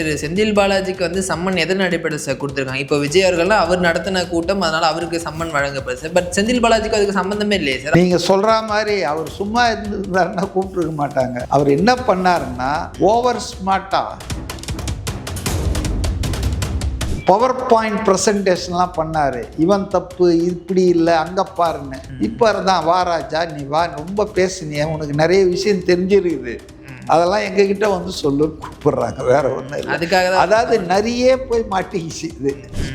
திரு செந்தில் பாலாஜிக்கு வந்து சம்மன் எதன் அடிப்படையில் சார் கொடுத்துருக்காங்க? இப்போ விஜய் அவர்கள்லாம் அவர் நடத்தின கூட்டம், அதனால அவருக்கு சம்மன் வழங்கப்படுது சார். பட் செந்தில் பாலாஜிக்கு அதுக்கு சம்மந்தமே இல்லையே சார். நீங்க சொல்ற மாதிரி அவர் சும்மா இருந்திருந்தாருன்னா கூப்பிட்டுருக்க மாட்டாங்க. அவர் என்ன பண்ணாருன்னா ஓவர் ஸ்மார்ட்டா பவர் பாயிண்ட் ப்ரெசன்டேஷன்லாம் பண்ணாரு. இவன் தப்பு, இப்படி இல்லை, அங்கே பாருன்னு. இப்போ தான் வாராஜா நீ வா, ரொம்ப பேசுனிய, உனக்கு நிறைய விஷயம் தெரிஞ்சிருக்குது, அதெல்லாம் எங்ககிட்ட வந்து சொல்லு கூப்பிடுறாங்க. வேற ஒன்றும் இல்லை. அதுக்காக அதாவது நிறைய போய் மாட்டிக்கிச்சு. இது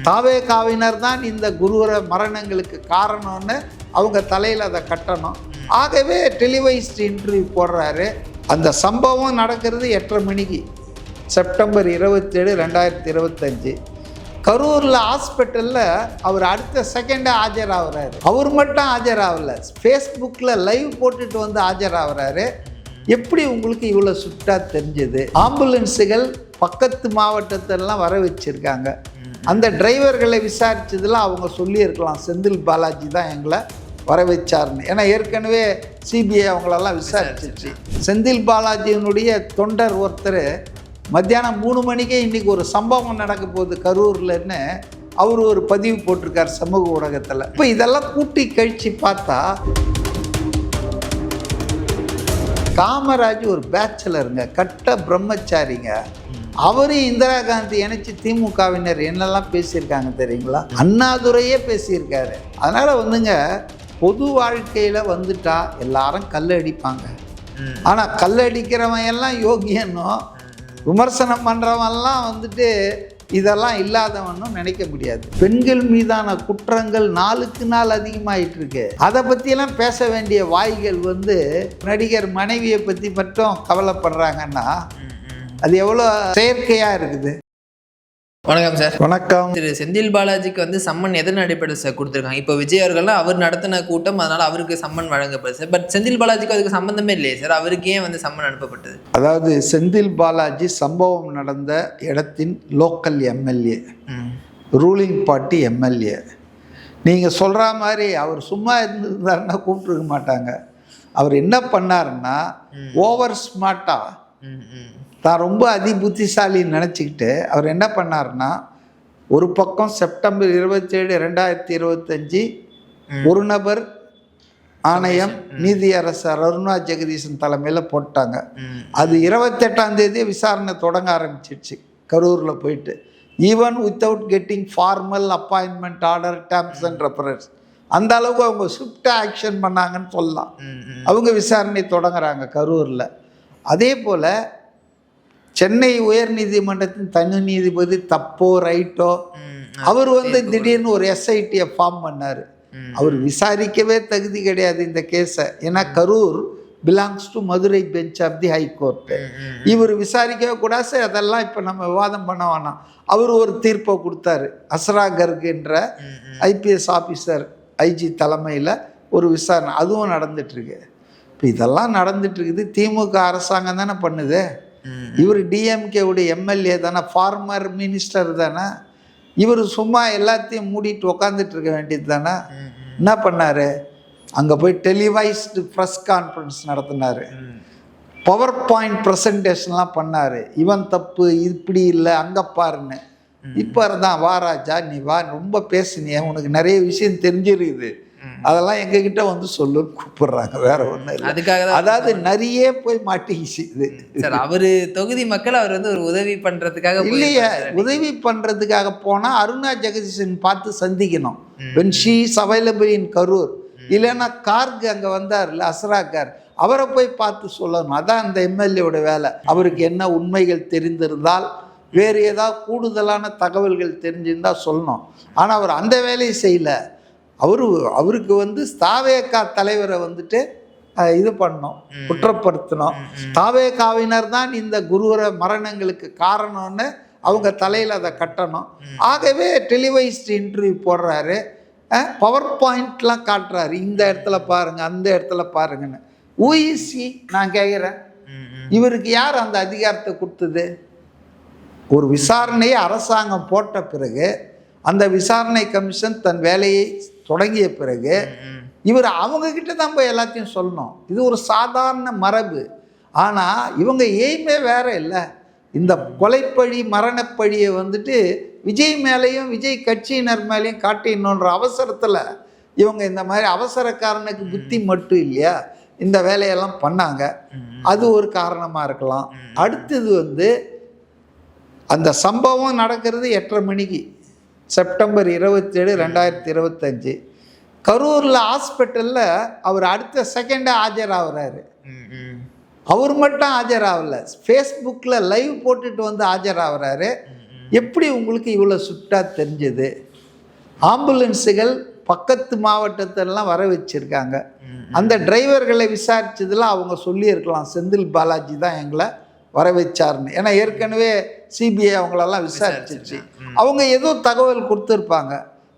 தாவேகாவினர் தான் இந்த குருவர மரணங்களுக்கு காரணம்னு அவங்க தலையில் அதை கட்டணும். ஆகவே டெலிவைஸ்டு இன்டர்வியூ போடுறாரு. அந்த சம்பவம் நடக்கிறது 8:30 மணிக்கு செப்டம்பர் 27, 2025 கரூரில் ஹாஸ்பிட்டலில் அவர் அடுத்த செகண்டே ஆஜராகிறாரு. அவர் மட்டும் ஆஜராகல, ஃபேஸ்புக்கில் லைவ் போட்டுட்டு வந்து ஆஜராகிறாரு. எப்படி உங்களுக்கு இவ்வளோ சுட்டா தெரிஞ்சது? ஆம்புலன்ஸுகள் பக்கத்து மாவட்டத்திலலாம் வர வச்சுருக்காங்க. அந்த டிரைவர்களை விசாரித்ததில் அவங்க சொல்லியிருக்கலாம் செந்தில் பாலாஜி தான் எங்களை வர வச்சாருன்னு. ஏன்னா ஏற்கனவே சிபிஐ அவங்களெல்லாம் விசாரிச்சிச்சு. செந்தில் பாலாஜியினுடைய தொண்டர் ஒருத்தர் மத்தியானம் 3 மணிக்கே இன்றைக்கி ஒரு சம்பவம் நடக்க போகுது கரூர்லன்னு அவர் ஒரு பதிவு போட்டிருக்கார் சமூக ஊடகத்தில். இப்போ இதெல்லாம் கூட்டி கழித்து பார்த்தா காமராஜ் ஒரு பேச்சலருங்க, கட்ட பிரம்மச்சாரிங்க. அவரும் இந்திரா காந்தி இணைச்சி திமுகவினர் என்னெல்லாம் பேசியிருக்காங்க தெரியுங்களா? அண்ணாதுரையே பேசியிருக்காரு. அதனால் வந்துங்க பொது வாழ்க்கையில் வந்துட்டா எல்லாரும் கல் அடிப்பாங்க. ஆனால் கல் அடிக்கிறவன் எல்லாம் யோகியனும் விமர்சனம் பண்ணுறவன்லாம் வந்துட்டு இதெல்லாம் இல்லாதவனும் நினைக்க முடியாது. பெண்கள் மீதான குற்றங்கள் நாளுக்கு நாள் அதிகமாகிட்டு இருக்கு. அதை பற்றியெல்லாம் பேச வேண்டிய வாய்கள் வந்து நடிகர் மனைவியை பற்றி மட்டும் கவலைப்படுறாங்கன்னா அது எவ்வளோ செயற்கையாக இருக்குது. வணக்கம் சார். வணக்கம். திரு செந்தில் பாலாஜிக்கு வந்து சம்மன் எதன் அடிப்படையில் சார் கொடுத்துருக்காங்க? இப்போ விஜய் அவர்கள்லாம் அவர் நடத்தின கூட்டம், அதனால அவருக்கு சம்மன் வழங்கப்படுது சார். பட் செந்தில் பாலாஜிக்கு அதுக்கு சம்மந்தமே இல்லையே சார். அவருக்கு ஏன் வந்து சம்மன் அனுப்பப்பட்டது? அதாவது செந்தில் பாலாஜி சம்பவம் நடந்த இடத்தின் local MLA, ruling party MLA. நீங்கள் சொல்கிற மாதிரி அவர் சும்மா இருந்திருந்தாருன்னா கூப்பிட்டுருக்க மாட்டாங்க. அவர் என்ன பண்ணாருன்னா ஓவர் ஸ்மார்ட்டாக தான் ரொம்ப புத்திசாலின்னு நினச்சிக்கிட்டு அவர் என்ன பண்ணார்னா, ஒரு பக்கம் செப்டம்பர் 27, 2025 ஒரு நபர் ஆணையம் நீதியரசர் அருணா ஜெகதீசன் தலைமையில் போட்டாங்க. அது 28ஆம் தேதி விசாரணை தொடங்க ஆரம்பிச்சிடுச்சு கரூரில் போயிட்டு. Even without getting formal appointment order, terms and reference, அந்த அளவுக்கு அவங்க ஸ்விஃப்டாக ஆக்ஷன் பண்ணாங்கன்னு சொல்லலாம். அவங்க விசாரணை தொடங்குறாங்க கரூரில். அதே போல் சென்னை உயர் நீதிமன்றத்தின் தனி நீதிபதி தப்போ ரைட்டோ அவர் வந்து திடீர்னு ஒரு எஸ்ஐடியை ஃபார்ம் பண்ணார். அவர் விசாரிக்கவே தகுதி கிடையாது இந்த கேஸை. ஏன்னா Karur belongs to Madurai bench of the high court. இவர் விசாரிக்கவே கூடாது. அதெல்லாம் இப்போ நம்ம விவாதம் பண்ண வேணாம். அவர் ஒரு தீர்ப்பை கொடுத்தாரு. அஸ்ரா கர்க்ன்ற ஐபிஎஸ் ஆஃபீஸர் ஐஜி தலைமையில் ஒரு விசாரணை, அதுவும் நடந்துட்டுருக்கு. இப்போ இதெல்லாம் நடந்துட்டுருக்குது. திமுக அரசாங்கம் தானே பண்ணுது. இவர் டிஎம்கேவுடைய எம்எல்ஏ தானே, ஃபார்மர் மினிஸ்டர் தானே. இவர் சும்மா எல்லாத்தையும் மூடிட்டு உக்காந்துட்டு இருக்க வேண்டியது தானே. என்ன பண்ணார்? அங்கே போய் டெலிவைஸ்டு ப்ரெஸ் கான்ஃபரன்ஸ் நடத்தினார். பவர் பாயிண்ட் ப்ரெசன்டேஷன்லாம் பண்ணார். இவன் தப்பு, இப்படி இல்லை, அங்கே பாருன்னு. இப்போ தான் வாராஜா நீ வா, ரொம்ப பேசுனிய, உனக்கு நிறைய விஷயம் தெரிஞ்சிருக்குது, அதெல்லாம் எங்ககிட்ட வந்து சொல்லு கூப்பிடுறாங்க. வேற ஒன்றும் இல்லை. அதுக்காக அதாவது நிறைய போய் மாட்டிக்கிச்சு. இது சார் அவரு தொகுதி மக்கள் அவர் வந்து ஒரு உதவி பண்ணுறதுக்காக இல்லையே, உதவி பண்ணுறதுக்காக போனால் அருணா ஜெகதீசன் பார்த்து சந்திக்கணும். When she is available in Karur. இல்லைன்னா கார்க் அங்கே வந்தார்ல அஸ்ரா கார், அவரை போய் பார்த்து சொல்லணும். அதான் அந்த எம்எல்ஏவோட வேலை. அவருக்கு என்ன உண்மைகள் தெரிந்திருந்தால், வேறு ஏதாவது கூடுதலான தகவல்கள் தெரிஞ்சிருந்தால் சொல்லணும். ஆனால் அவர் அந்த வேலையை செய்யலை. அவருக்கு வந்து தாவேகா தலைவரை வந்துட்டு இது பண்ணோம், குற்றப்படுத்தணும். தாவேகாவினர் தான் இந்த குருவர மரணங்களுக்கு காரணம்னு அவங்க தலையில் அதை கட்டணும். ஆகவே டெலிவைஸ்டு இன்டர்வியூ போடுறாரு. பவர் பாயிண்ட்லாம் காட்டுறாரு. இந்த இடத்துல பாருங்கள், அந்த இடத்துல பாருங்கன்னு. ஊஇசி நான் கேட்குறேன், இவருக்கு யார் அந்த அதிகாரத்தை கொடுத்தது? ஒரு விசாரணையை அரசாங்கம் போட்ட பிறகு, அந்த விசாரணை கமிஷன் தன் வேலையை தொடங்கிய பிறகு இவர் அவங்கக்கிட்ட தான் போய் எல்லாத்தையும் சொல்லணும். இது ஒரு சாதாரண மரபு. ஆனால் இவங்க எய்மே வேற இல்லை. இந்த கொலைப்பழி மரணப்பழியை வந்துட்டு விஜய் மேலேயும் விஜய் கட்சியினர் மேலேயும் காட்டிடணுன்ற அவசரத்தில் இவங்க இந்த மாதிரி அவசரக்காரனுக்கு புத்தி மட்டும் இல்லையா இந்த வேலையெல்லாம் பண்ணாங்க. அது ஒரு காரணமாக இருக்கலாம். அடுத்தது வந்து அந்த சம்பவம் நடக்கிறது 8:30 மணிக்கு செப்டம்பர் 27, 2025 கரூரில் ஹாஸ்பிட்டலில் அவர் அடுத்த செகண்டே ஆஜராகிறாரு. அவர் மட்டும் ஆஜராகல, ஃபேஸ்புக்கில் லைவ் போட்டுட்டு வந்து ஆஜராகிறாரு. எப்படி உங்களுக்கு இவ்வளோ சுட்டாக தெரிஞ்சது? ஆம்புலன்ஸுகள் பக்கத்து மாவட்டத்திலலாம் வர வச்சுருக்காங்க. அந்த டிரைவர்களை விசாரித்ததில் அவங்க சொல்லியிருக்கலாம் செந்தில் பாலாஜி தான் எங்களை வர வச்சாருன்னு. ஏன்னா ஏற்கனவே சிபிஐ அவங்களெல்லாம் விசாரிச்சிருச்சு. அவங்க ஏதோ தகவல் கொடுத்துருப்பாங்க.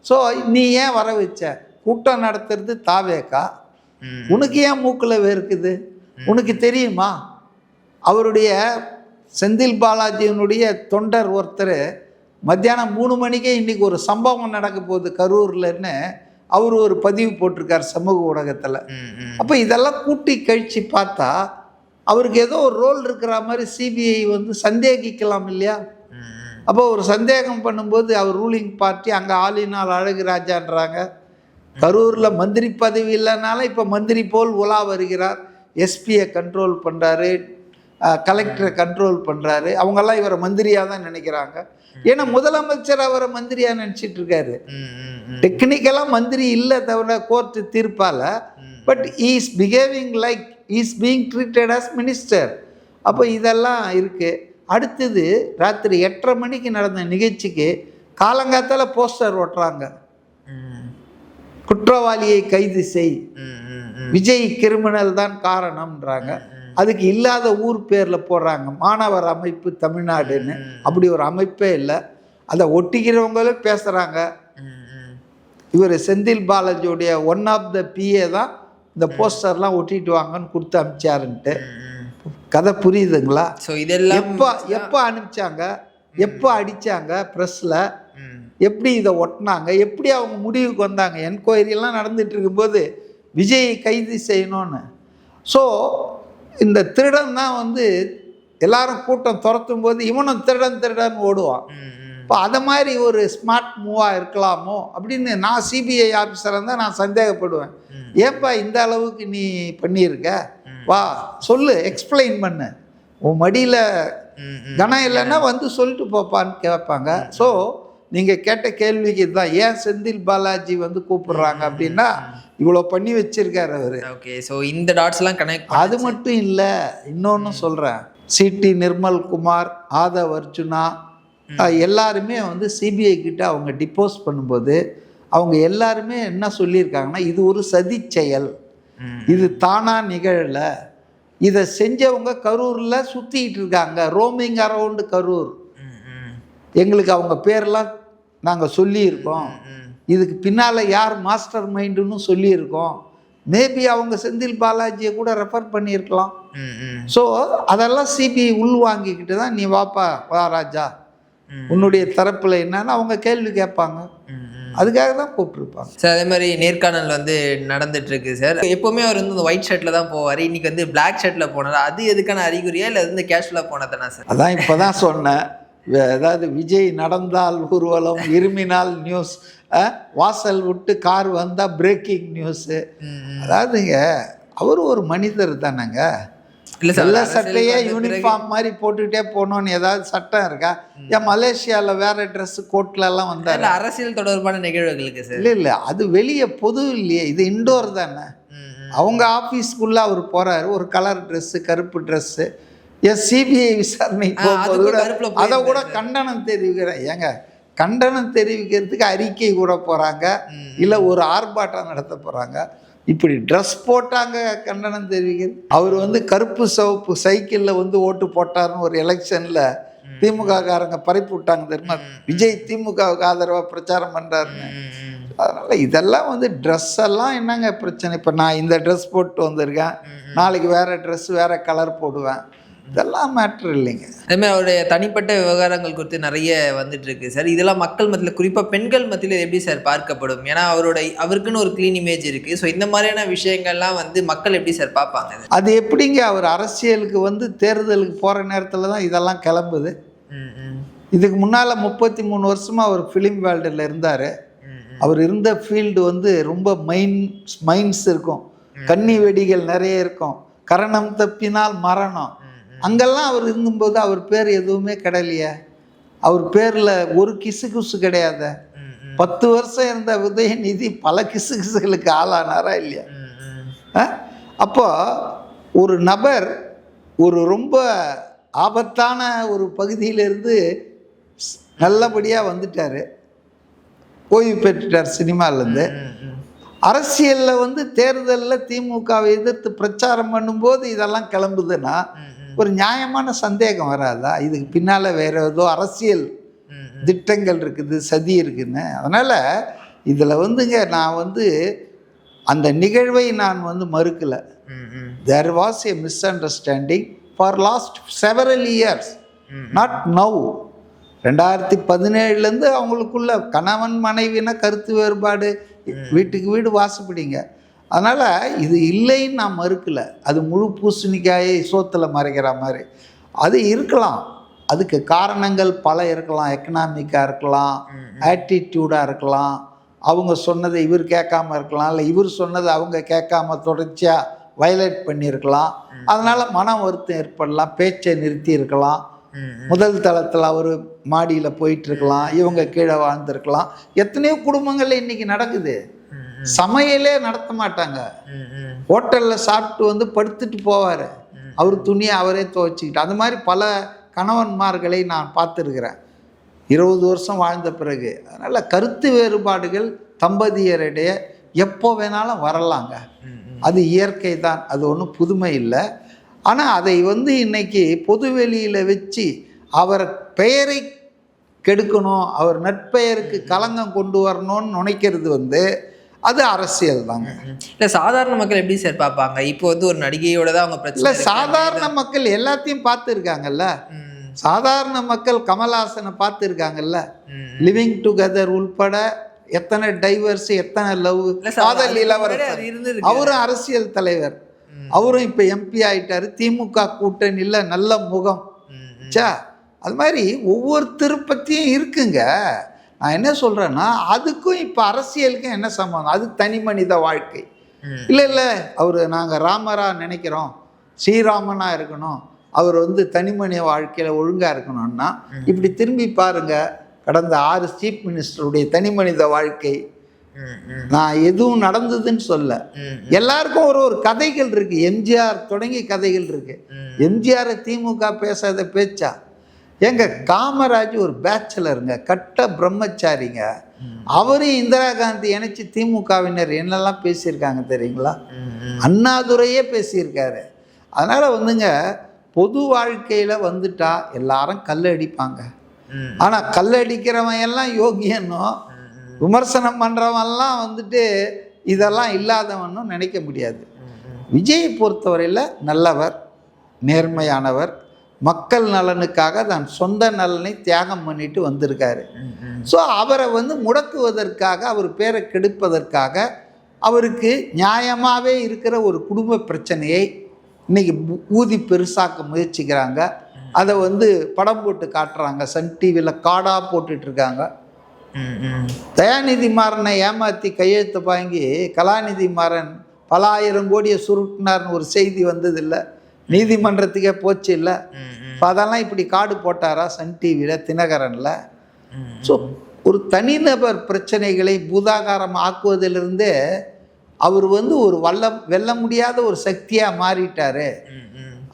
ஸோ நீ ஏன் வர வச்ச? கூட்டம் நடத்துறது தாவேக்கா, உனக்கு ஏன் மூக்கில் வேர்க்குது? உனக்கு தெரியுமா? அவருடைய செந்தில் பாலாஜியினுடைய தொண்டர் ஒருத்தர் மத்தியானம் 3 மணிக்கே இன்றைக்கி ஒரு சம்பவம் நடக்க போகுது கரூர்லன்னு அவர் ஒரு பதிவு போட்டிருக்கார் சமூக ஊடகத்தில். அப்போ இதெல்லாம் கூட்டி கழித்து பார்த்தா அவருக்கு ஏதோ ஒரு ரோல் இருக்கிற மாதிரி சிபிஐ வந்து சந்தேகிக்கலாம் இல்லையா? அப்போ ஒரு சந்தேகம் பண்ணும்போது அவர் ரூலிங் பார்ட்டி அங்கே ஆளினால் அழகு ராஜான்றாங்க. கரூரில் மந்திரி பதவி இல்லைனாலும் இப்போ மந்திரி போல் உலா வருகிறார். எஸ்பியை கண்ட்ரோல் பண்ணுறாரு, கலெக்டரை கண்ட்ரோல் பண்ணுறாரு. அவங்கெல்லாம் இவரை மந்திரியாக தான் நினைக்கிறாங்க. ஏன்னா முதலமைச்சர் அவரை மந்திரியாக நினச்சிட்டு இருக்காரு. டெக்னிக்கலாக மந்திரி இல்லை தவிர கோர்ட்டு தீர்ப்பால், but is behaving like is being treated as minister. அப்போ இதெல்லாம் இருக்குது. அடுத்தது ராத்திரி 8:30 மணிக்கு நடந்த நிகழ்ச்சிக்கு காலங்காத்தால் போஸ்டர் ஓட்டுறாங்க, குற்றவாளியை கைது செய், விஜய் கிரிமினல் தான் காரணம்ன்றாங்க. அதுக்கு இல்லாத ஊர் பேரில் போடுறாங்க, மாணவர் அமைப்பு தமிழ்நாடுன்னு. அப்படி ஒரு அமைப்பே இல்லை. அதை ஒட்டிக்கிறவங்களே பேசுகிறாங்க. இவர் செந்தில் பாலாஜியோடைய ஒன் ஆஃப் த பிஏ தான் இந்த போஸ்டர்லாம் ஒட்டிட்டு வாங்கன்னு கொடுத்து அனுப்பிச்சாருன்ட்டு. கதை புரியுதுங்களா? ஸோ இதெல்லாம் எப்போ அனுப்பிச்சாங்க, எப்போ அடித்தாங்க ப்ரெஸ்ஸில், எப்படி இதை ஒட்டினாங்க, எப்படி அவங்க முடிவுக்கு வந்தாங்க? என்கொயரியெல்லாம் நடந்துட்டு இருக்கும்போது விஜயை கைது செய்யணும்னு. ஸோ இந்த திருடன் தான் வந்து எல்லாரும் கூட்டம் துரத்தும் போது இவனும் திருடன் ஓடுவான். இப்போ அதை மாதிரி ஒரு ஸ்மார்ட் மூவாக இருக்கலாமோ அப்படின்னு நான் சிபிஐ ஆஃபீஸராக இருந்தால் நான் சந்தேகப்படுவேன். ஏன்பா இந்த அளவுக்கு நீ பண்ணியிருக்க? வா சொல்லு, எக்ஸ்பிளைன் பண்ணு. உன் மடியில் கனம் இல்லைன்னா வந்து சொல்லிட்டு போப்பான்னு கேட்பாங்க. ஸோ நீங்கள் கேட்ட கேள்விக்கு இதுதான், ஏன் செந்தில் பாலாஜி வந்து கூப்பிடுறாங்க அப்படின்னா இவ்வளோ பண்ணி வச்சிருக்காரு அவர். ஓகே, ஸோ இந்த டாட்ஸ்லாம் கனெக்ட். அது மட்டும் இல்லை, இன்னொன்று சொல்கிறேன். சிடி நிர்மல் குமார், ஆதவ் அர்ஜுனா எல்லாருமே வந்து சிபிஐ கிட்ட அவங்க டிப்போஸ் பண்ணும்போது அவங்க எல்லாருமே என்ன சொல்லியிருக்காங்கன்னா, இது ஒரு சதி செயல், இது தானாக நிகழலை, இதை செஞ்சவங்க கரூரில் சுற்றிக்கிட்டு இருக்காங்க, ரோமிங் அரவுண்டு கரூர், எங்களுக்கு அவங்க பேரெல்லாம் நாங்கள் சொல்லியிருக்கோம், இதுக்கு பின்னால் யார் மாஸ்டர் மைண்டுன்னு சொல்லியிருக்கோம். மேபி அவங்க செந்தில் பாலாஜியை கூட ரெஃபர் பண்ணியிருக்கலாம். ஸோ அதெல்லாம் சிபிஐ உள்வாங்கிக்கிட்டு தான் நீ வாப்பா வா ராஜா, உன்னுடைய தரப்பில் என்னன்னு அவங்க கேள்வி கேட்பாங்க. அதுக்காக தான் கூப்பிட்டுருப்பாங்க சார். அதே மாதிரி நேர்காணல் வந்து நடந்துட்டு இருக்கு சார். எப்போவுமே அவர் வந்து இந்த ஒயிட் ஷர்ட்டில் தான் போவார், இன்னைக்கு வந்து பிளாக் ஷர்ட்டில் போனார். அது எதுக்கான அறிகுறியா இல்லை வந்து கேஷுவலாக போனதானா சார்? அதான் இப்போ தான் சொன்னேன். அதாவது விஜய் நடந்தால் ஊர்வலம், இருமினால் நியூஸ், வாசல் விட்டு கார் வந்தால் பிரேக்கிங் நியூஸு. அதாவதுங்க அவர் ஒரு மனிதர் தானேங்க. எல்லா சட்டையே யூனிஃபார்ம் மாதிரி போட்டுக்கிட்டே போகணுன்னு ஏதாவது சட்டம் இருக்கா? ஏன் மலேசியாவில் வேற ட்ரெஸ்ஸு கோட்லலாம் வந்தார்? அரசியல் தொடர்பான நிகழ்வுகளுக்கு சார். இல்லை அது வெளியே பொது இல்லையே, இது இண்டோர் தானே. அவங்க ஆஃபீஸ்க்குள்ளே அவர் போகிறாரு, ஒரு கலர் ட்ரெஸ்ஸு, கருப்பு ட்ரெஸ்ஸு. என் சிபிஐ விசாரணை போகும்போது கூட அதை கூட கண்டனம் தெரிவிக்கிறேன். ஏங்க கண்டனம் தெரிவிக்கிறதுக்கு அறிக்கை கூட போகிறாங்க, இல்லை ஒரு ஆர்ப்பாட்டம் நடத்த போகிறாங்க. இப்படி ட்ரெஸ் போட்டாங்க கண்டனம் தெரிவிக்கிறது. அவர் வந்து கருப்பு சிவப்பு சைக்கிளில் வந்து ஓட்டு போட்டார்னு ஒரு எலெக்ஷனில் திமுக காரங்க பறிப்பு விட்டாங்க தெரியுமா? விஜய் திமுகவுக்கு ஆதரவாக பிரச்சாரம் பண்ணுறாருன்னு. அதனால் இதெல்லாம் வந்து ட்ரெஸ் எல்லாம் என்னங்க பிரச்சனை? இப்போ நான் இந்த ட்ரெஸ் போட்டு வந்திருக்கேன், நாளைக்கு வேறு ட்ரெஸ் வேறு கலர் போடுவேன். இதெல்லாம் மேட்ரு இல்லைங்க. அதேமாதிரி அவருடைய தனிப்பட்ட விவகாரங்கள் குறித்து நிறைய வந்துட்டு இருக்கு சார். இதெல்லாம் மக்கள் மத்தியில், குறிப்பாக பெண்கள் மத்தியில் எப்படி சார் பார்க்கப்படும்? ஏன்னா அவருக்குன்னு ஒரு க்ளீன் இமேஜ் இருக்குது. ஸோ இந்த மாதிரியான விஷயங்கள்லாம் வந்து மக்கள் எப்படி சார் பார்ப்பாங்க? அது எப்படிங்க அவர் அரசியலுக்கு வந்து தேர்தலுக்கு போகிற நேரத்தில் தான் இதெல்லாம் கிளம்புது. இதுக்கு முன்னால் 33 வருஷமாக அவர் ஃபிலிம் வேர்ல்டில் இருந்தார். அவர் இருந்த ஃபீல்டு வந்து ரொம்ப மைன்ஸ் இருக்கும், கன்னி வெடிகள் நிறைய இருக்கும், கரணம் தப்பினால் மரணம். அங்கெல்லாம் அவர் இருந்தும்போது அவர் பேர் எதுவுமே கிடையலையே. அவர் பேரில் ஒரு கிசு கிடையாது. 10 வருஷம் இருந்த உதயநிதி பல கிசுகளுக்கு ஆளானாரா இல்லையா? அப்போ ஒரு நபர் ஒரு ரொம்ப ஆபத்தான ஒரு பகுதியிலிருந்து நல்லபடியாக வந்துட்டார், ஓய்வு பெற்றுட்டார் சினிமாலேருந்து. அரசியலில் வந்து தேர்தலில் திமுகவை எதிர்த்து பிரச்சாரம் பண்ணும்போது இதெல்லாம் கிளம்புதுன்னா ஒரு நியாயமான சந்தேகம் வராதா? இதுக்கு பின்னால் வேறு ஏதோ அரசியல் திட்டங்கள் இருக்குது, சதி இருக்குன்னு. அதனால் இதில் வந்துங்க நான் வந்து அந்த நிகழ்வை நான் வந்து மறுக்கலை. There was a misunderstanding for last several years, not now. 2017 அவங்களுக்குள்ள கணவன் மனைவினா கருத்து வேறுபாடு, வீட்டுக்கு வீடு வாசப்படிங்க. அதனால் இது இல்லைன்னு நான் மறுக்கலை. அது முழு பூசணிக்காயை சோத்தில் மறைக்கிற மாதிரி அது இருக்கலாம். அதுக்கு காரணங்கள் பல இருக்கலாம். எக்கனாமிக்காக இருக்கலாம், ஆட்டிடியூடாக இருக்கலாம், அவங்க சொன்னதை இவர் கேட்காம இருக்கலாம், இல்லை இவர் சொன்னதை அவங்க கேட்காம தொடர்ச்சியாக வயலேட் பண்ணியிருக்கலாம். அதனால் மன வருத்தம் ஏற்படலாம், பேச்சை நிறுத்தி இருக்கலாம். முதல் தளத்தில் அவர் மாடியில் போயிட்டுருக்கலாம், இவங்க கீழே வாழ்ந்துருக்கலாம். எத்தனையோ குடும்பங்கள் இன்றைக்கி நடக்குது. சமையலே நடத்த மாட்டாங்க, ஹோட்டலில் சாப்பிட்டு வந்து படுத்துட்டு போவார், அவர் துணியை அவரே துவைச்சிக்கிட்டு. அந்த மாதிரி பல கணவன்மார்களை நான் பார்த்துருக்கிறேன் 20 வருஷம் வாழ்ந்த பிறகு. அதனால் கருத்து வேறுபாடுகள் தம்பதியரிடையே எப்போ வேணாலும் வரலாங்க, அது இயற்கை தான், அது ஒன்றும் புதுமை இல்லை. ஆனால் அதை வந்து இன்னைக்கு பொதுவெளியில் வச்சு அவர் பெயரை கெடுக்கணும், அவர் நற்பெயருக்கு களங்கம் கொண்டு வரணும்னு நினைக்கிறது வந்து அது அரசியல் தாங்க. இல்லை சாதாரண மக்கள் எப்படி சார் பார்ப்பாங்க? இப்போ வந்து ஒரு நடிகையோட தான் அவங்க பிரச்சனை. இல்லை சாதாரண மக்கள் எல்லாத்தையும் பார்த்துருக்காங்கல்ல. சாதாரண மக்கள் கமல்ஹாசனை பார்த்துருக்காங்கல்ல. லிவிங் டுகெதர் உள்பட எத்தனை டைவர்ஸ், எத்தனை லவ், காதல் இளவரசர், அவரும் அரசியல் தலைவர், அவரும் இப்போ எம்பி ஆகிட்டார். திமுக கூட்டணியில் நல்ல முகம். அது மாதிரி ஒவ்வொருத்தர் பற்றியும் இருக்குங்க. நான் என்ன சொல்கிறேன்னா அதுக்கும் இப்போ அரசியலுக்கும் என்ன சம்பந்தம்? அது தனி மனித வாழ்க்கை. இல்லை அவர் நாங்கள் ராமராக நினைக்கிறோம், ஸ்ரீராமனாக இருக்கணும், அவர் வந்து தனி மனித வாழ்க்கையில் ஒழுங்காக இருக்கணும்னா இப்படி திரும்பி பாருங்கள். கடந்த 6 சீஃப் மினிஸ்டருடைய தனி மனித வாழ்க்கை, நான் எதுவும் நடந்ததுன்னு சொல்ல, எல்லாருக்கும் ஒரு கதைகள் இருக்கு. எம்ஜிஆர் தொடங்கி கதைகள் இருக்கு. எம்ஜிஆரை திமுக பேசாத பேச்சா? எங்க காமராஜ் ஒரு பேச்சலருங்க, கட்ட பிரம்மச்சாரிங்க. அவரையும் இந்திரா காந்தி இணைச்சி திமுகவினர் என்னெல்லாம் பேசியிருக்காங்க தெரியுங்களா? அண்ணாதுரையே பேசியிருக்காரு. அதனால வந்துங்க பொது வாழ்க்கையில வந்துட்டா எல்லாரும் கல்லடிப்பாங்க. ஆனா கல்லடிக்கிறவன் எல்லாம் யோகியனும், விமர்சனம் பண்ணுறவன்லாம் வந்துட்டு இதெல்லாம் இல்லாதவனும் நினைக்க முடியாது. விஜயை பொறுத்தவரையில் நல்லவர், நேர்மையானவர், மக்கள் நலனுக்காக தான் சொந்த நலனை தியாகம் பண்ணிட்டு வந்திருக்காரு. ஸோ அவரை வந்து முடக்குவதற்காக, அவர் பேரை கெடுப்பதற்காக, அவருக்கு நியாயமாகவே இருக்கிற ஒரு குடும்ப பிரச்சனையை இன்னைக்கு ஊதி பெருசாக்க முயற்சிக்கிறாங்க. அதை வந்து படம் போட்டு காட்டுறாங்க, சன் டிவியில் காடாக போட்டுட்ருக்காங்க. தயாநிதி மாறனை ஏமாற்றி கையெழுத்து வாங்கி கலாநிதி மாறன் பல 1000 கோடியை சுருட்டினார்னு ஒரு செய்தி வந்ததில்லை, நீதிமன்றத்துக்கே போச்சு இல்லை? இப்போ அதெல்லாம் இப்படி காடு போட்டாரா சன் டிவியில், தினகரனில்? ஸோ ஒரு தனிநபர் பிரச்சனைகளை பூதாகாரம் ஆக்குவதிலிருந்தே அவர் வந்து ஒரு வெல்ல முடியாத ஒரு சக்தியாக மாறிட்டார்.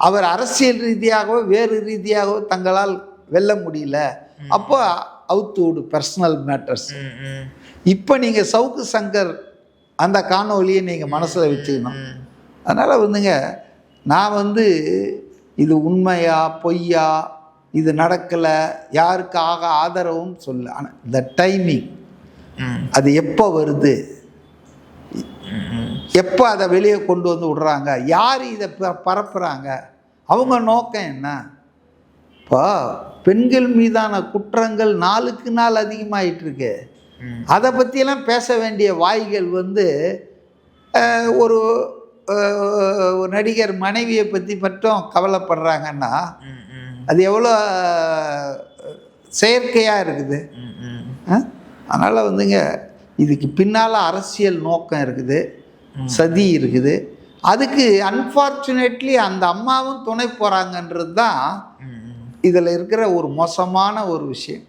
அவர் அரசியல் ரீதியாகவோ வேறு ரீதியாகவோ தங்களால் வெல்ல முடியல. அப்போ அவுத்து விடு பர்சனல் மேட்டர்ஸ். இப்போ நீங்கள் சவுக்கு சங்கர் அந்த காணொலியை நீங்கள் மனசில் வச்சுக்கணும். அதனால் வந்துங்க நான் வந்து இது உண்மையா பொய்யா, இது நடக்கலை, யாருக்காக ஆதரவும் சொல்ல. ஆனால் இந்த டைமிங் அது எப்போ வருது, எப்போ அதை வெளியே கொண்டு வந்து விடுறாங்க, யார் இதை பரப்புகிறாங்க, அவங்க நோக்கம் என்ன? இப்போ பெண்கள் மீதான குற்றங்கள் நாளுக்கு நாள் அதிகமாயிட்டு இருக்கு. அதை பற்றியெல்லாம் பேச வேண்டிய வாய்கள் வந்து ஒரு நடிகர் மனைவியை பற்றி மட்டும் கவலைப்படுறாங்கன்னா அது எவ்வளோ செயற்கையாக இருக்குது. அதனால் வந்துங்க இதுக்கு பின்னால் அரசியல் நோக்கம் இருக்குது, சதி இருக்குது. அதுக்கு அன்ஃபார்ச்சுனேட்லி அந்த அம்மாவும் துணை போகிறாங்கன்றது தான் இதில் இருக்கிற ஒரு மோசமான ஒரு விஷயம்.